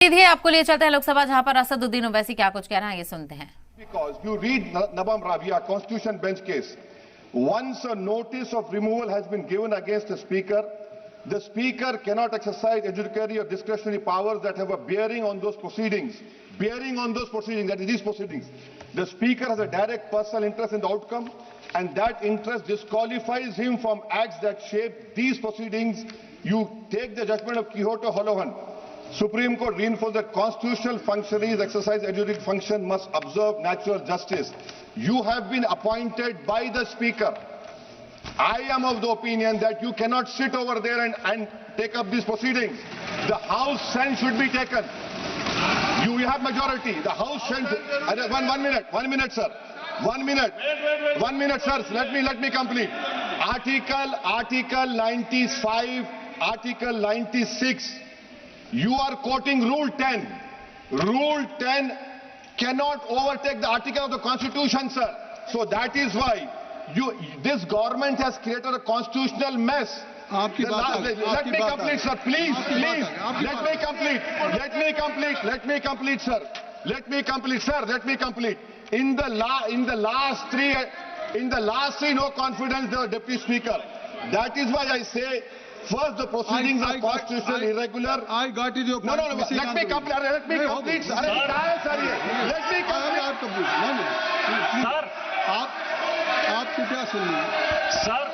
सीधे आपको लिए चलते हैं लोकसभा, जहां पर असदुद्दीन ओवैसी क्या कुछ कह रहे हैं, ये सुनते हैं। Because you read Nabam Rabia Constitution bench case. Once a notice of removal has been given against the speaker cannot exercise adjudicatory or discretionary powers that have a bearing on those proceedings. That is these proceedings. The speaker has a direct personal interest in the outcome, and that interest disqualifies him from acts that shape these proceedings. You take the judgment of Quixote Holohan. Supreme Court reinforced that constitutional functionaries exercise adjudicative function must observe natural justice. You have been appointed by the Speaker. I am of the opinion that you cannot sit over there and take up these proceedings. The House sense should be taken. You have majority. The House sense. One minute, sir. 1 minute. 1 minute, sir. Let me complete. Article 95, Article 96. You are quoting Rule 10. Rule 10 cannot overtake the article of the Constitution, sir. So that is why this government has created a constitutional mess. Let me complete, sir. Please. Let me complete, sir. In the last three, no confidence, the Deputy Speaker. That is why I say, first, the proceedings are constitutionally irregular. I got it. Your No. Let me complete. Let me complete. Sir. आप क्या सुन रहे हैं? Sir